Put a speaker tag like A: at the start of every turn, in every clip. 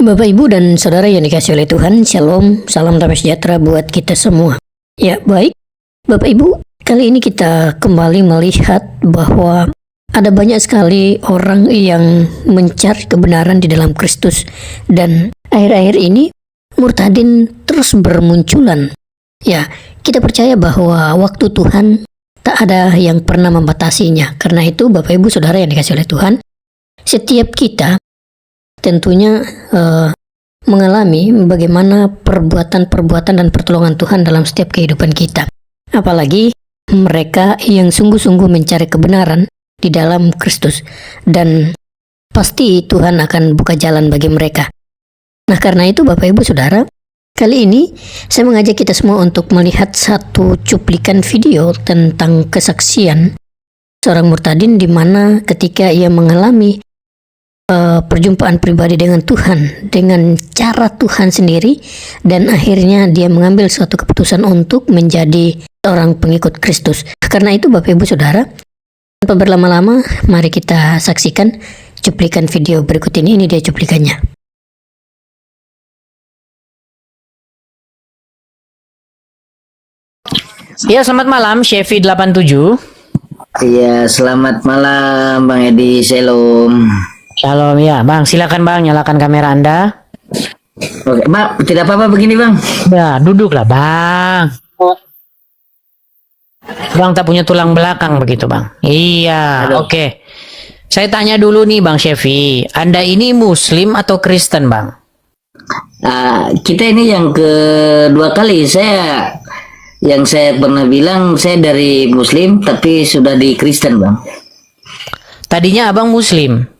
A: Bapak, Ibu, dan Saudara yang dikasihi oleh Tuhan, Shalom, salam damai sejahtera buat kita semua. Ya, baik, Bapak Ibu, kali ini kita kembali melihat bahwa ada banyak sekali orang yang mencari kebenaran di dalam Kristus. Dan akhir-akhir ini, murtadin terus bermunculan. Ya, kita percaya bahwa waktu Tuhan tak ada yang pernah membatasinya. Karena itu, Bapak Ibu Saudara yang dikasihi oleh Tuhan, setiap kita tentunya mengalami bagaimana perbuatan-perbuatan dan pertolongan Tuhan dalam setiap kehidupan kita. Apalagi mereka yang sungguh-sungguh mencari kebenaran di dalam Kristus. Dan pasti Tuhan akan buka jalan bagi mereka. Nah, karena itu Bapak Ibu Saudara, kali ini saya mengajak kita semua untuk melihat satu cuplikan video tentang kesaksian seorang murtadin di mana ketika ia mengalami perjumpaan pribadi dengan Tuhan, dengan cara Tuhan sendiri, dan akhirnya dia mengambil suatu keputusan untuk menjadi orang pengikut Kristus. Karena itu Bapak Ibu Saudara, tanpa berlama-lama, mari kita saksikan cuplikan video berikut ini. Ini dia cuplikannya.
B: Ya, selamat malam, Chevy 87.
C: Iya, selamat malam Bang Edi, Shalom.
B: Shalom ya, Bang. Silakan Bang, nyalakan kamera Anda.
C: Oke, Bang, tidak apa-apa begini Bang.
B: Ya, duduklah Bang. Bang tak punya tulang belakang begitu Bang. Iya, oke. Saya tanya dulu nih Bang Chevy, Anda ini Muslim atau Kristen Bang?
C: Kita ini yang kedua kali yang saya pernah bilang saya dari Muslim tapi sudah di Kristen Bang.
B: Tadinya Abang Muslim.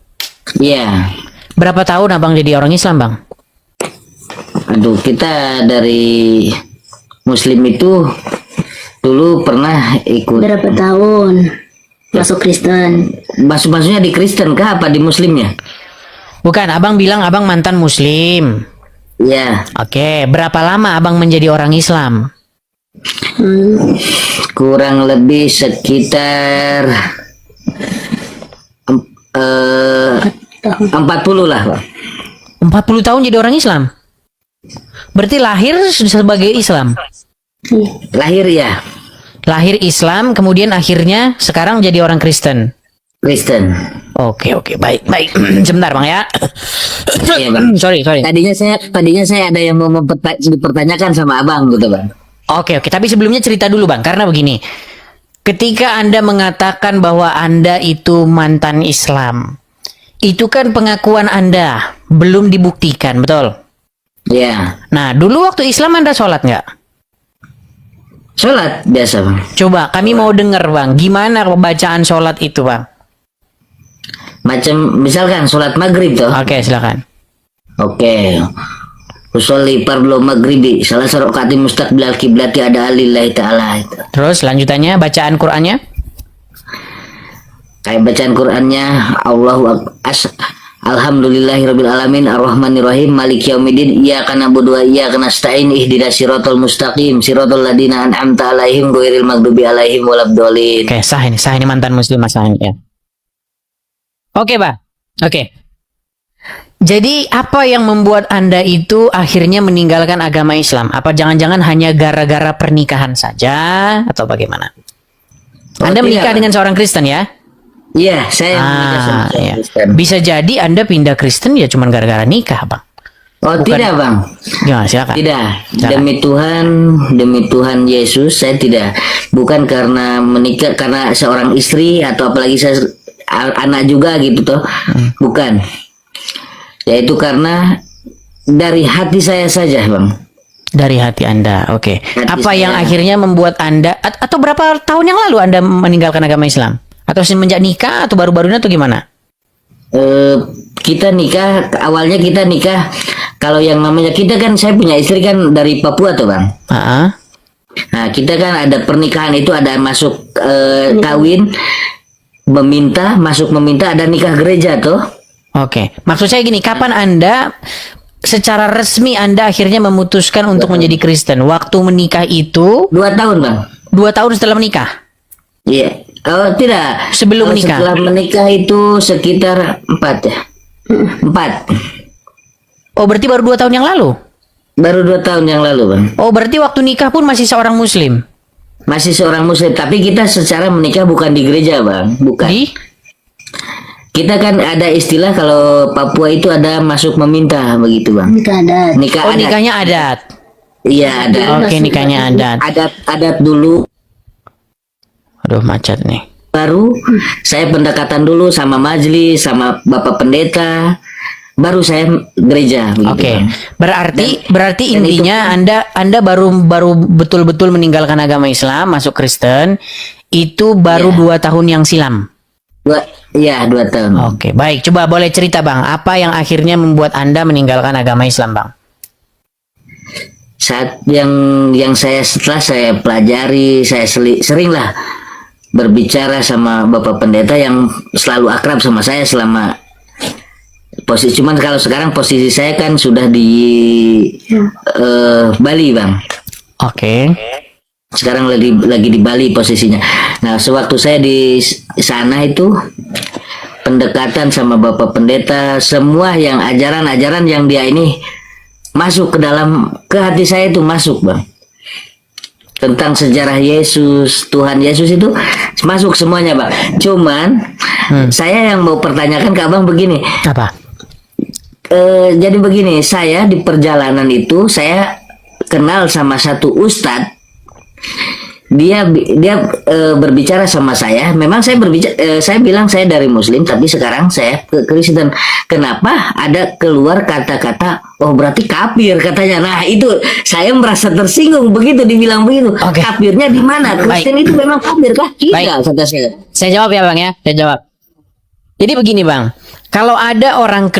C: Iya.
B: Berapa tahun Abang jadi orang Islam Bang?
C: Aduh, kita dari Muslim itu dulu pernah ikut.
D: Berapa tahun masuk Kristen?
C: Masuknya di Kristen kah apa di Muslimnya?
B: Bukan, Abang bilang Abang mantan Muslim.
C: Iya.
B: Oke, berapa lama Abang menjadi orang Islam?
C: Kurang lebih sekitar 40 lah Bang.
B: 40 tahun jadi orang Islam? Berarti lahir sebagai Islam?
C: Lahir ya.
B: Lahir Islam, kemudian akhirnya sekarang jadi orang Kristen.
C: Kristen.
B: Oke, baik. Sebentar Bang ya.
C: Iya Bang.
B: Sorry.
C: Tadinya saya ada yang mau dipertanyakan sama Abang gitu Bang.
B: Oke. Tapi sebelumnya cerita dulu Bang, karena begini. Ketika Anda mengatakan bahwa Anda itu mantan Islam, itu kan pengakuan Anda, belum dibuktikan, betul?
C: Iya.
B: Nah, dulu waktu Islam Anda sholat nggak?
C: Sholat biasa Bang.
B: Coba, kami mau dengar Bang, gimana bacaan sholat itu Bang?
C: Macam misalkan sholat maghrib tuh.
B: Oke, silakan.
C: Oke. Usolli fardhu maghribi salah rakaat mustaqbilal kiblati ada alillahi ta'ala itu.
B: Terus lanjutannya bacaan Qur'annya?
C: Kayak bacaan Qur'annya Alhamdulillahirabbil alamin arrahmanir rahim maliki yaumiddin iyyaka na'budu wa iyyaka nasta'in ihdinas siratal mustaqim siratal ladzina an'amta 'alaihim ghairil maghdubi alaihim waladdallin.
B: Oke, sah ini mantan muslim sah ini ya. Oke, Pak. Oke. Jadi apa yang membuat Anda itu akhirnya meninggalkan agama Islam? Apa jangan-jangan hanya gara-gara pernikahan saja atau bagaimana? Anda menikah dengan seorang Kristen ya?
C: Iya, saya menikah sama
B: Iya.
C: Kristen.
B: Bisa jadi Anda pindah Kristen ya cuma gara-gara nikah, Bang.
C: Oh,
B: Bukan.
C: tidak Bang.
B: Ya, silakan.
C: Tidak.
B: Silakan.
C: Demi Tuhan Yesus saya tidak. Bukan karena menikah karena seorang istri atau apalagi saya anak juga gitu toh. Bukan. Yaitu karena dari hati saya saja Bang.
B: Dari hati Anda, oke. Apa yang akhirnya membuat Anda, atau berapa tahun yang lalu Anda meninggalkan agama Islam? Atau semenjak nikah, atau baru-baru ini, atau gimana?
C: Kita nikah, awalnya kita nikah, kalau yang namanya kita kan, saya punya istri kan dari Papua tuh Bang. Nah, kita kan ada pernikahan itu ada masuk kawin, masuk meminta, ada nikah gereja tuh.
B: Oke, maksud saya gini, kapan Anda secara resmi Anda akhirnya memutuskan untuk menjadi Kristen? Waktu menikah itu
C: 2 tahun Bang.
B: 2 tahun setelah menikah?
C: Iya. Oh tidak.
B: Sebelum menikah?
C: Setelah menikah itu sekitar 4 ya. 4.
B: Oh, berarti baru 2 tahun yang lalu?
C: Baru 2 tahun yang lalu, Bang.
B: Oh, berarti waktu nikah pun masih seorang muslim?
C: Masih seorang muslim, tapi kita secara menikah bukan di gereja, Bang. Bukan.
B: Di?
C: Kita kan ada istilah kalau Papua itu ada masuk meminta begitu, Bang.
D: Nikah adat.
C: Nikah
B: Oh,
C: adat.
B: nikahnya adat.
C: Iya, ada.
B: Oke, nikahnya adat.
C: Adat dulu,
B: Aduh, macet nih.
C: baru saya pendekatan dulu sama majelis, sama Bapak Pendeta, baru saya gereja begitu,
B: Oke.
C: Bang.
B: Berarti
C: dan
B: intinya Anda baru betul-betul meninggalkan agama Islam, masuk Kristen itu baru
C: Iya.
B: 2 tahun yang silam.
C: 2 tahun.
B: Oke, baik. Coba boleh cerita, Bang, apa yang akhirnya membuat Anda meninggalkan agama Islam, Bang?
C: Saat yang saya setelah saya pelajari, saya seringlah berbicara sama Bapak Pendeta yang selalu akrab sama saya selama posisi. Cuman kalau sekarang posisi saya kan sudah di Bali, Bang.
B: Oke.
C: Sekarang lagi di Bali posisinya. Nah, sewaktu saya di sana itu pendekatan sama Bapak Pendeta, semua yang ajaran-ajaran yang dia ini masuk ke hati saya itu masuk, Bang. Tentang sejarah Yesus, Tuhan Yesus itu masuk semuanya, Bang. Cuman saya yang mau pertanyakan ke Abang begini.
B: Apa?
C: Jadi begini, saya di perjalanan itu saya kenal sama satu ustadz. Dia berbicara sama saya. Memang saya berbicara, saya bilang saya dari Muslim, tapi sekarang saya ke Kristen. Kenapa ada keluar kata-kata, oh berarti kafir katanya. Nah itu saya merasa tersinggung begitu dibilang begitu.
B: Oke.
C: Kafirnya di mana? Kristen itu memang kafir kah? Tidak,
B: Baik.
C: kata saya.
B: Saya jawab ya, Bang, ya. Saya jawab. Jadi begini, Bang. Kalau ada orang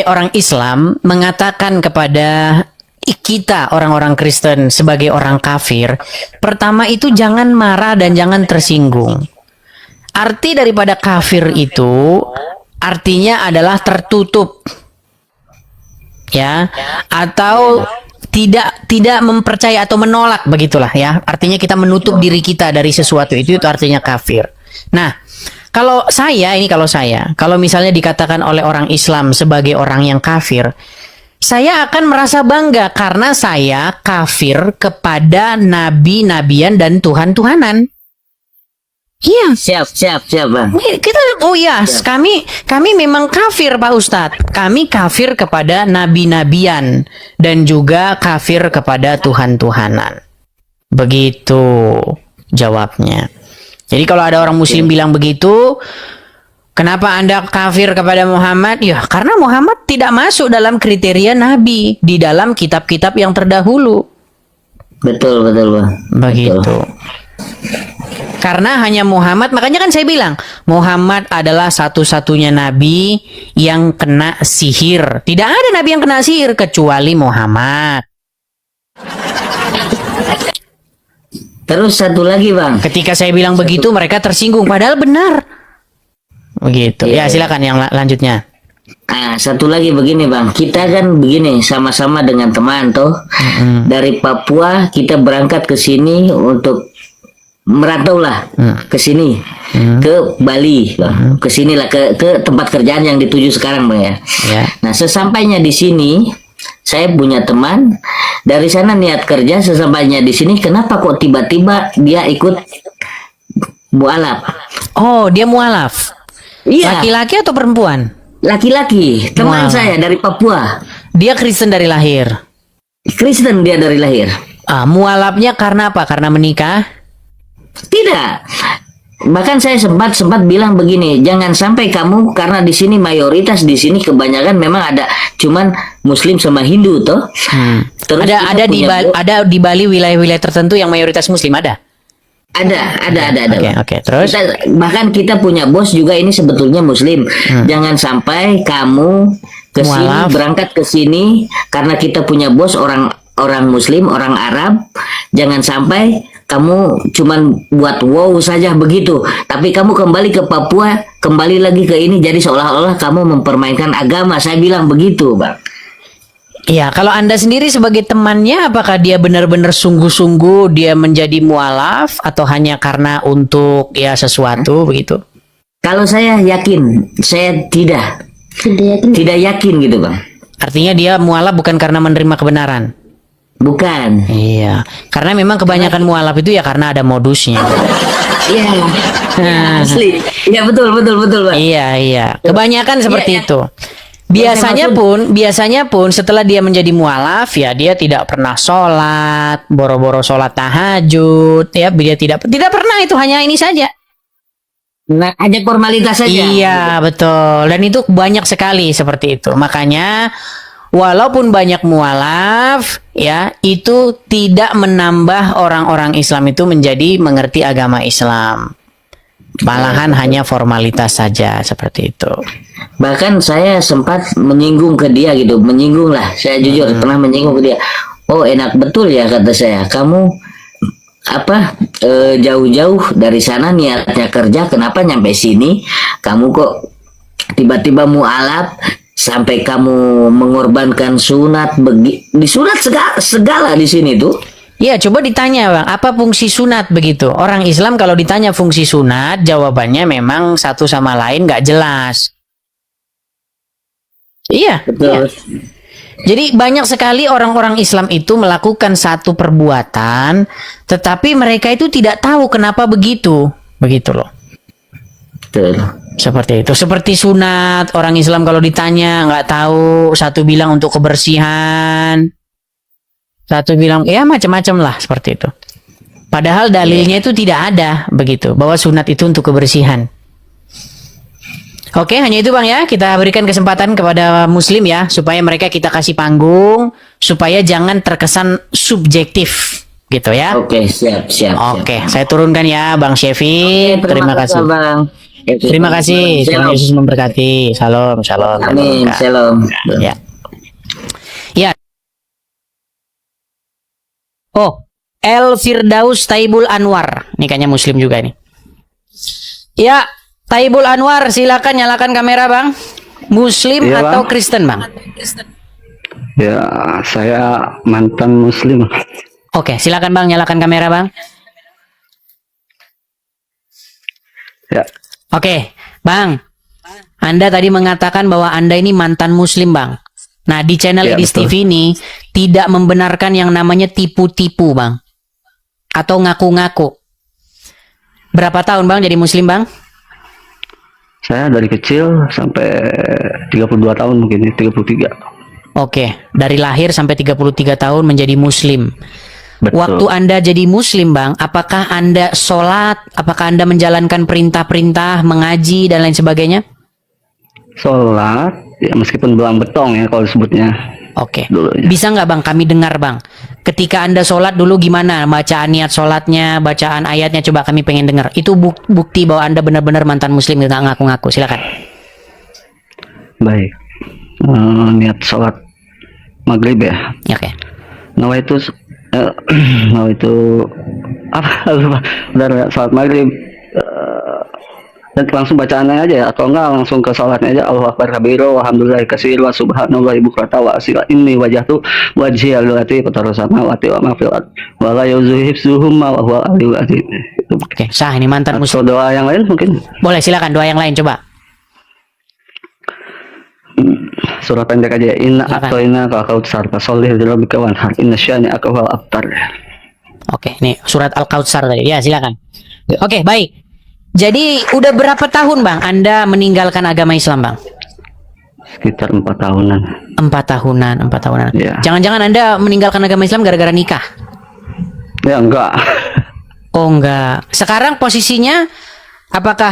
B: orang Islam mengatakan kepada kita orang-orang Kristen sebagai orang kafir, pertama itu jangan marah dan jangan tersinggung. Arti daripada kafir itu artinya adalah tertutup. Ya, atau tidak mempercaya atau menolak, begitulah ya. Artinya kita menutup diri kita dari sesuatu itu artinya kafir. Nah, kalau misalnya dikatakan oleh orang Islam sebagai orang yang kafir, saya akan merasa bangga karena saya kafir kepada nabi-nabian dan Tuhan-Tuhanan. Iya.
C: Siap, Bang.
B: Kami memang kafir, Pak Ustadz. Kami kafir kepada nabi-nabian dan juga kafir kepada Tuhan-Tuhanan. Begitu jawabnya. Jadi kalau ada orang Muslim bilang begitu, kenapa Anda kafir kepada Muhammad? Ya, karena Muhammad tidak masuk dalam kriteria nabi di dalam kitab-kitab yang terdahulu.
C: Betul, Bang.
B: Begitu.
C: Betul.
B: Karena hanya Muhammad, makanya kan saya bilang, Muhammad adalah satu-satunya nabi yang kena sihir. Tidak ada nabi yang kena sihir kecuali Muhammad.
C: Terus satu lagi, Bang.
B: Ketika saya bilang begitu, mereka tersinggung. Padahal benar. Begitu.
C: Iya.
B: Ya, silakan yang lanjutnya.
C: Nah, satu lagi begini, Bang. Kita kan begini, sama-sama dengan teman toh. Dari Papua kita berangkat ke sini untuk merantau lah ke sini, ke Bali, Bang. Ke sinilah ke tempat kerjaan yang dituju sekarang, Bang ya.
B: Ya.
C: Nah, sesampainya di sini, saya punya teman dari sana niat kerja. Sesampainya di sini, kenapa kok tiba-tiba dia ikut mualaf?
B: Oh, dia mualaf.
C: Iya,
B: Laki-laki atau perempuan?
C: laki-laki, teman
B: Mualaf.
C: saya dari Papua.
B: Dia Kristen dari lahir.
C: Kristen dia dari lahir.
B: Mualafnya karena apa? Karena menikah?
C: Tidak. Bahkan saya sempat bilang begini, jangan sampai kamu, karena di sini mayoritas, di sini kebanyakan memang ada cuman Muslim sama Hindu toh. Terus kita
B: Ada
C: punya
B: di Bali wilayah-wilayah tertentu yang mayoritas Muslim ada.
C: ada.
B: Oke. Terus?
C: Bahkan kita punya bos juga ini sebetulnya Muslim. Jangan sampai kamu ke sini,
B: Mualaf.
C: berangkat ke sini karena kita punya bos orang Muslim, orang Arab. Jangan sampai kamu cuman buat wow saja begitu, tapi kamu kembali ke Papua, kembali lagi ke ini, jadi seolah-olah kamu mempermainkan agama. Saya bilang begitu, Bang.
B: Ya, kalau Anda sendiri sebagai temannya, apakah dia benar-benar sungguh-sungguh dia menjadi mualaf atau hanya karena untuk ya sesuatu begitu?
C: Kalau saya yakin, saya tidak yakin gitu, Bang.
B: Artinya dia mualaf bukan karena menerima kebenaran.
C: Bukan.
B: Iya, karena memang kebanyakan mualaf itu ya karena ada modusnya.
C: Iya. Asli. Iya betul Pak.
B: Iya. Kebanyakan seperti
C: Iya.
B: itu. Biasanya pun setelah dia menjadi mualaf ya dia tidak pernah sholat, boro-boro sholat tahajud, ya dia tidak pernah, itu hanya ini saja.
C: Nah, aja formalitas saja.
B: Iya, betul. Dan itu banyak sekali seperti itu. Makanya walaupun banyak mualaf, ya, itu tidak menambah orang-orang Islam itu menjadi mengerti agama Islam. Malahan hanya formalitas saja seperti itu.
C: Bahkan saya sempat menyinggung ke dia gitu, menyinggung lah. Saya jujur pernah menyinggung ke dia. Oh, enak betul ya kata saya. Kamu jauh-jauh dari sana niatnya kerja, kenapa nyampe sini kamu kok tiba-tiba mualaf? Sampai kamu mengorbankan sunat, disunat segala di sini tuh.
B: Ya, coba ditanya Bang, apa fungsi sunat begitu? Orang Islam kalau ditanya fungsi sunat, jawabannya memang satu sama lain nggak jelas. Iya,
C: Betul.
B: iya. Jadi banyak sekali orang-orang Islam itu melakukan satu perbuatan, tetapi mereka itu tidak tahu kenapa begitu loh.
C: Betul.
B: Seperti itu. Seperti sunat, orang Islam kalau ditanya nggak tahu, satu bilang untuk kebersihan, satu bilang ya macam-macam lah seperti itu. Padahal dalilnya itu tidak ada begitu, bahwa sunat itu untuk kebersihan. Oke, hanya itu Bang ya. Kita berikan kesempatan kepada muslim ya, supaya mereka kita kasih panggung, supaya jangan terkesan subjektif gitu ya.
C: Oke, siap.
B: Oke, saya turunkan ya Bang Syefi. Terima kasih.
C: Bang.
B: Terima kasih. Tuhan
C: Shalom.
B: Yesus memberkati. Shalom.
C: Amin. Shalom.
B: Ya. Ya. Oh, El Firdaus Taibul Anwar. Ini kayaknya muslim juga nih. Ya, Taibul Anwar, silakan nyalakan kamera, Bang. Muslim
E: Iya,
B: atau
E: Bang.
B: Kristen, Bang?
E: Ya, saya mantan muslim.
B: Oke, silakan Bang, nyalakan kamera, Bang.
E: Ya,
B: Oke, Bang. Anda tadi mengatakan bahwa Anda ini mantan muslim, Bang. Nah, di channel
E: Ya,
B: Idis
E: betul.
B: TV ini tidak membenarkan yang namanya tipu-tipu, Bang. Atau ngaku-ngaku. Berapa tahun, Bang, jadi muslim, Bang?
E: saya dari kecil sampai 32 tahun mungkin, 33.
B: Oke, dari lahir sampai 33 tahun menjadi muslim.
E: Betul.
B: Waktu Anda jadi muslim, Bang, apakah Anda sholat? Apakah Anda menjalankan perintah-perintah, mengaji, dan lain sebagainya?
E: Sholat, ya meskipun belang betong ya kalau disebutnya.
B: Oke.
E: Dulunya.
B: Bisa nggak, Bang, kami dengar, Bang? Ketika Anda sholat dulu gimana? Bacaan niat sholatnya, bacaan ayatnya, coba kami pengen dengar. Itu bukti bahwa Anda benar-benar mantan muslim, nggak ngaku-ngaku. Silakan.
E: Baik. Niat sholat maghrib ya.
B: Oke.
E: Nawaitu lupa. Udah sholat maghrib. Dan langsung bacaannya aja ya, atau enggak langsung ke sholatnya aja. Allahu Akbar kabiru alhamdulillah katsir wa subhanallah bukrata wa asila inni wajhatu wajhiya lillati fatara samawati wa ma fil ard wa la yuzuhibsuhum wa huwa aliyul azim.
B: Oke, sah ini mantan
E: Atau
B: muslim.
E: doa yang lain mungkin
B: Boleh, silakan doa yang lain coba.
E: surah pendek aja. Inna
B: Silakan.
E: atoina ka kautsar fasholli li rabbika wanhar inna syani'aka wal abtar.
B: Oke, nih surat Al-Kautsar tadi. Ya, silakan. Oke, baik. Jadi udah berapa tahun, Bang, Anda meninggalkan agama Islam, Bang?
E: Sekitar 4 tahunan.
B: 4 tahunan.
E: Iya.
B: Jangan-jangan Anda meninggalkan agama Islam gara-gara nikah?
E: Ya enggak.
B: Oh, enggak. Sekarang posisinya apakah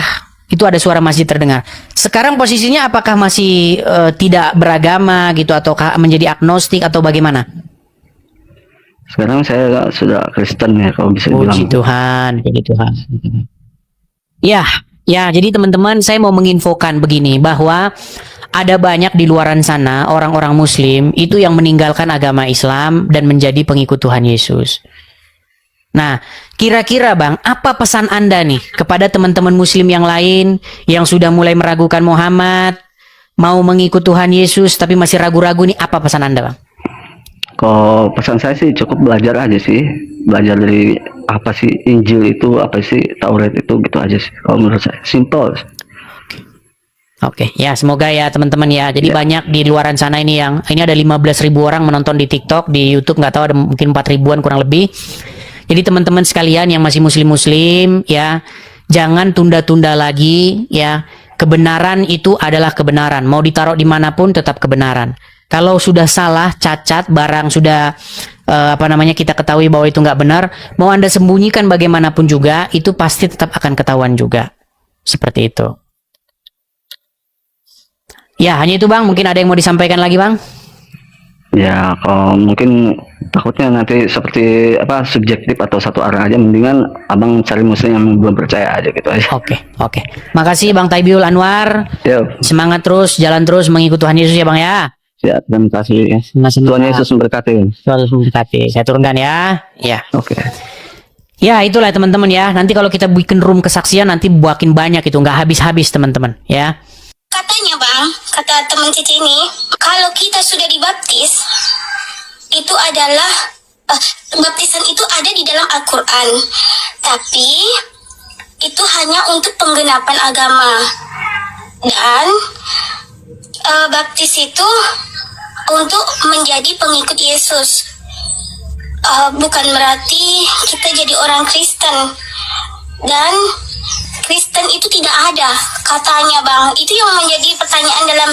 B: itu ada suara masjid terdengar? Sekarang posisinya apakah masih tidak beragama gitu, atau menjadi agnostik atau bagaimana?
E: Sekarang saya sudah Kristen ya kalau bisa
B: Puji
E: dibilang.
B: Tuhan, puji Tuhan. Ya, jadi teman-teman, saya mau menginfokan begini, bahwa ada banyak di luaran sana orang-orang muslim itu yang meninggalkan agama Islam dan menjadi pengikut Tuhan Yesus. Nah, kira-kira Bang, apa pesan Anda nih kepada teman-teman muslim yang lain yang sudah mulai meragukan Muhammad, mau mengikut Tuhan Yesus tapi masih ragu-ragu nih, apa pesan Anda, Bang?
E: Kalau pesan saya sih cukup belajar aja sih, belajar dari apa sih Injil itu, apa sih Taurat itu, gitu aja sih. Kalau menurut saya simple.
B: Oke, ya semoga ya teman-teman ya. Jadi banyak di luaran sana ini ada 15.000 orang menonton di TikTok, di YouTube nggak tahu ada mungkin 4 ribuan kurang lebih. Jadi teman-teman sekalian yang masih muslim-muslim ya, jangan tunda-tunda lagi ya. Kebenaran itu adalah kebenaran. Mau ditaruh dimanapun tetap kebenaran. Kalau sudah salah, cacat, barang sudah kita ketahui bahwa itu nggak benar, mau Anda sembunyikan bagaimanapun juga, itu pasti tetap akan ketahuan juga. Seperti itu. Ya, hanya itu Bang. Mungkin ada yang mau disampaikan lagi Bang?
E: Ya, kalau mungkin takutnya nanti seperti subjektif atau satu arah aja, mendingan abang cari muslim yang belum percaya aja gitu aja.
B: Oke. Makasih Bang Taibiul Anwar.
E: Yuk.
B: Semangat terus, jalan terus mengikuti Tuhan Yesus ya Bang ya.
E: Ya, terima kasih ya. Tuhan Yesus memberkati.
B: Tuhan Yesus memberkati. Saya turunkan ya. Ya.
E: Oke.
B: Ya, itulah teman-teman ya. Nanti kalau kita bikin room kesaksian nanti makin banyak itu, nggak habis-habis teman-teman ya.
F: Katanya Bang, kata teman Cici ini, kalau kita sudah dibaptis, itu adalah baptisan itu ada di dalam Al-Quran, tapi itu hanya untuk penggenapan agama. Dan baptis itu untuk menjadi pengikut Yesus. Bukan berarti kita jadi orang Kristen. Dan Kristen itu tidak ada katanya Bang. Itu yang menjadi pertanyaan dalam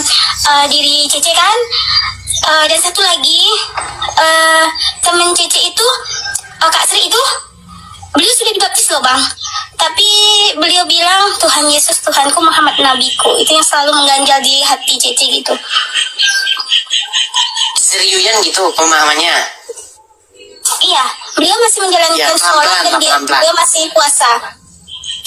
F: diri Cece kan. Dan satu lagi, teman Cece itu, Kak Sri itu, beliau sudah dibaptis loh Bang. Tapi beliau bilang Tuhan Yesus Tuhanku, Muhammad Nabiku. Itu yang selalu mengganjal di hati Cece gitu.
G: Seriusan gitu pemahamannya?
F: Iya, beliau masih menjalankan sholat dan beliau masih puasa.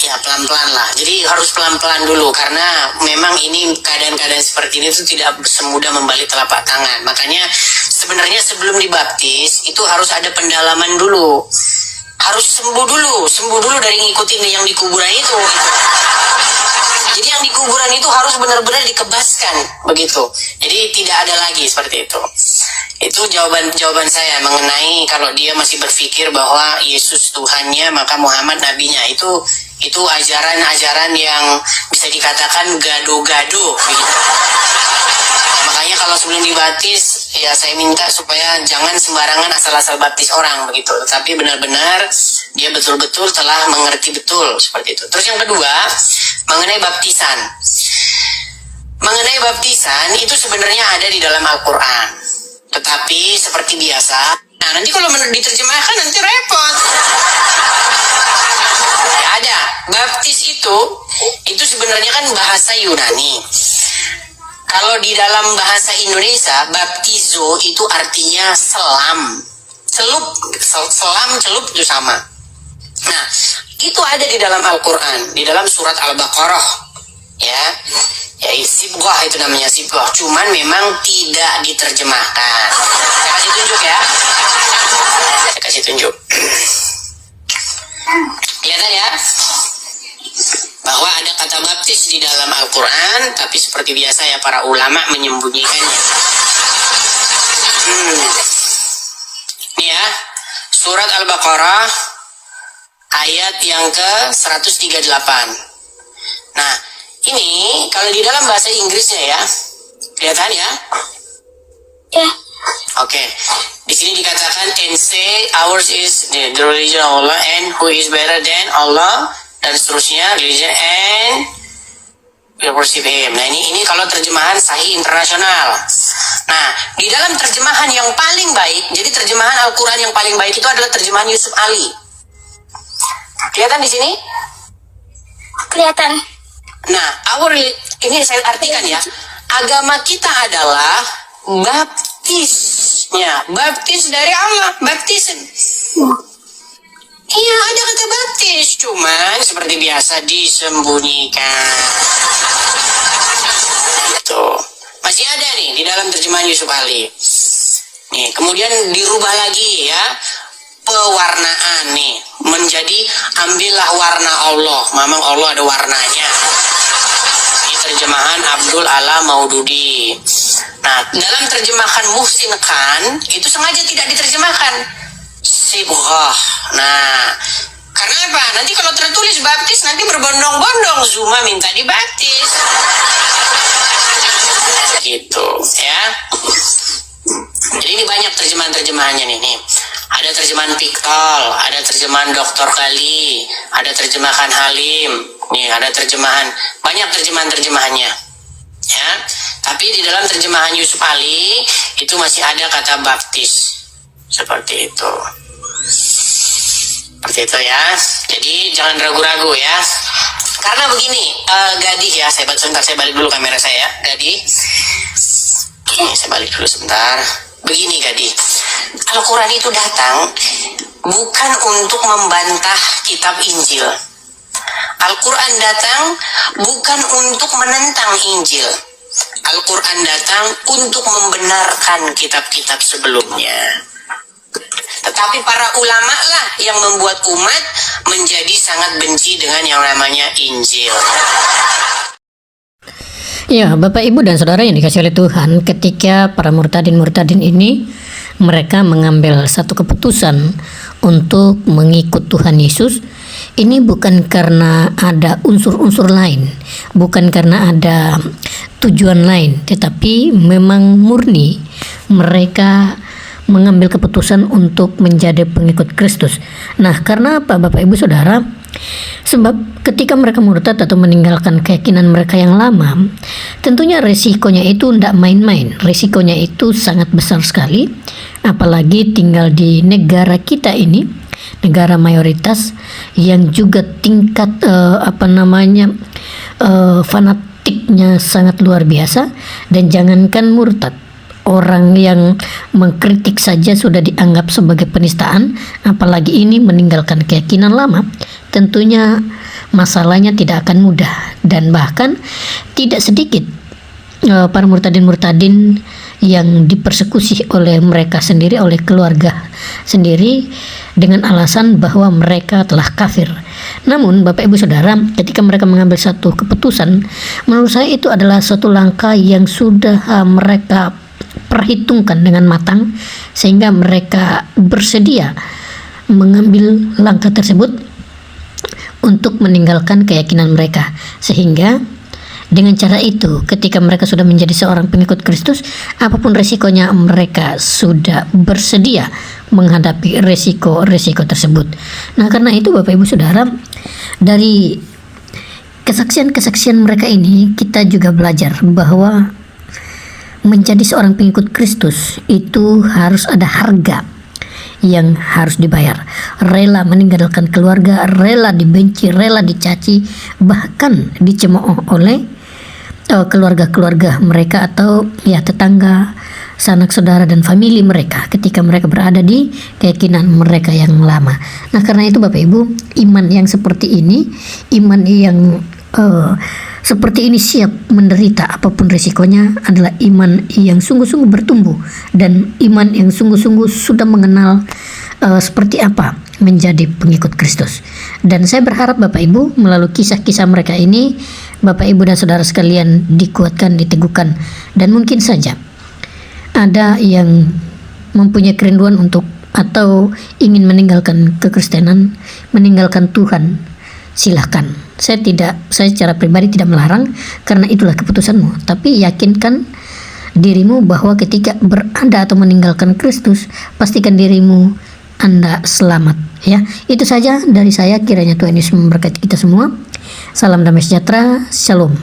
G: Ya pelan-pelan lah. Jadi harus pelan-pelan dulu karena memang ini keadaan-keadaan seperti ini itu tidak semudah membalik telapak tangan. Makanya sebenarnya sebelum dibaptis itu harus ada pendalaman dulu. Harus sembuh dulu dari ngikutin yang di kuburan itu. Jadi yang di kuburan itu harus benar-benar dikebaskan begitu. Jadi tidak ada lagi seperti itu. Itu jawaban saya mengenai kalau dia masih berpikir bahwa Yesus Tuhannya maka Muhammad nabinya. Itu ajaran-ajaran yang bisa dikatakan gado-gado begitu. Makanya kalau sebelum dibaptis ya saya minta supaya jangan sembarangan asal-asal baptis orang begitu. Tapi benar-benar dia betul-betul telah mengerti betul seperti itu. Terus yang kedua, mengenai baptisan. Mengenai baptisan itu sebenarnya ada di dalam Al-Quran. Tetapi seperti biasa, nah nanti kalau diterjemahkan nanti repot. Ya, ada baptis itu sebenarnya kan bahasa Yunani. Kalau di dalam bahasa Indonesia, baptizo itu artinya selam, celup itu sama. Nah, itu ada di dalam Al-Quran, di dalam surat Al-Baqarah, ya sibghah itu namanya sibghah. Cuman memang tidak diterjemahkan. Saya kasih tunjuk ya. Saya kasih tunjuk. Kelihatan ya? Bahwa ada kata baptis di dalam Al-Quran, tapi seperti biasa ya para ulama menyembunyikannya. Ini ya, surat Al-Baqarah ayat yang ke-138. Nah, ini kalau di dalam bahasa Inggrisnya ya, kelihatan ya?
F: Ya.
G: Oke. Di sini dikatakan and say ours is the religion of Allah and who is better than Allah dan seterusnya religion and we worship him. Nah ini kalau terjemahan Sahih Internasional. Nah di dalam terjemahan yang paling baik, jadi terjemahan Al-Quran yang paling baik itu adalah terjemahan Yusuf Ali. Kelihatan di sini?
F: Kelihatan.
G: Nah, ini saya artikan ya. Agama kita adalah baptisnya, baptis dari Allah, baptism. Iya, ada kata baptis, cuman seperti biasa disembunyikan. Tuh, masih ada nih di dalam terjemahan Yusuf Ali. Nih, kemudian dirubah lagi ya. Pewarnaan nih menjadi ambillah warna Allah. Memang Allah ada warnanya. Ini terjemahan Abdul Ala Maududi. Nah, dalam terjemahan Muhsin Khan itu sengaja tidak diterjemahkan sibghah. Nah, Karena apa? Nanti kalau tertulis baptis, nanti berbondong-bondong Zuma minta dibaptis. Gitu ya. Jadi ini banyak terjemahan-terjemahannya nih. Ada terjemahan Piktol, ada terjemahan Dr. Kali, ada terjemahan Halim. Nih, ada terjemahan, banyak terjemahan-terjemahannya. Ya. Tapi di dalam terjemahan Yusuf Ali itu masih ada kata baptis. Seperti itu. Seperti itu ya. Jadi jangan ragu-ragu ya. Karena begini, Gadih ya, sebentar saya balik dulu kamera saya, Gadih. Oke, saya balik dulu sebentar. Begini Gadih, Al-Quran itu datang bukan untuk membantah kitab Injil. Al-Quran datang bukan untuk menentang Injil. Al-Quran datang untuk membenarkan kitab-kitab sebelumnya. Tetapi para ulama lah yang membuat umat menjadi sangat benci dengan yang namanya Injil.
A: Ya, Bapak, Ibu, dan Saudara yang dikasih oleh Tuhan, ketika para murtadin ini mereka mengambil satu keputusan untuk mengikut Tuhan Yesus, ini bukan karena ada unsur-unsur lain, bukan karena ada tujuan lain, tetapi memang murni mereka mengambil keputusan untuk menjadi pengikut Kristus. Nah, karena apa, Bapak, Ibu, Saudara? Sebab ketika mereka murtad atau meninggalkan keyakinan mereka yang lama, tentunya resikonya itu tidak main-main. Resikonya itu sangat besar sekali, apalagi tinggal di negara kita ini, negara mayoritas yang juga tingkat fanatiknya sangat luar biasa. Dan jangankan murtad, orang yang mengkritik saja sudah dianggap sebagai penistaan, apalagi ini meninggalkan keyakinan lama. Tentunya masalahnya tidak akan mudah, dan bahkan tidak sedikit para murtadin yang dipersekusi oleh mereka sendiri, oleh keluarga sendiri, dengan alasan bahwa mereka telah kafir. Namun Bapak, Ibu, Saudara, ketika mereka mengambil satu keputusan, menurut saya itu adalah suatu langkah yang sudah mereka perhitungkan dengan matang, sehingga mereka bersedia mengambil langkah tersebut untuk meninggalkan keyakinan mereka. Sehingga dengan cara itu, ketika mereka sudah menjadi seorang pengikut Kristus, apapun resikonya, mereka sudah bersedia menghadapi resiko-resiko tersebut. Nah, karena itu Bapak, Ibu, Saudara, dari kesaksian-kesaksian mereka ini kita juga belajar bahwa menjadi seorang pengikut Kristus itu harus ada harga yang harus dibayar. Rela meninggalkan keluarga, rela dibenci, rela dicaci, bahkan dicemooh oleh keluarga-keluarga mereka atau ya tetangga, sanak saudara, dan famili mereka ketika mereka berada di keyakinan mereka yang lama. Nah, karena itu Bapak, Ibu, iman yang seperti ini, iman yang seperti ini siap menderita apapun risikonya, adalah iman yang sungguh-sungguh bertumbuh, dan iman yang sungguh-sungguh sudah mengenal seperti apa menjadi pengikut Kristus. Dan saya berharap Bapak, Ibu, melalui kisah-kisah mereka ini, Bapak, Ibu, dan Saudara sekalian dikuatkan, diteguhkan. Dan mungkin saja ada yang mempunyai kerinduan untuk atau ingin meninggalkan kekristenan, meninggalkan Tuhan, silahkan. Saya secara pribadi tidak melarang, karena itulah keputusanmu. Tapi yakinkan dirimu bahwa ketika berada atau meninggalkan Kristus, pastikan dirimu Anda selamat, ya. Itu saja dari saya, kiranya Tuhan Yesus memberkati kita semua. Salam damai sejahtera, shalom.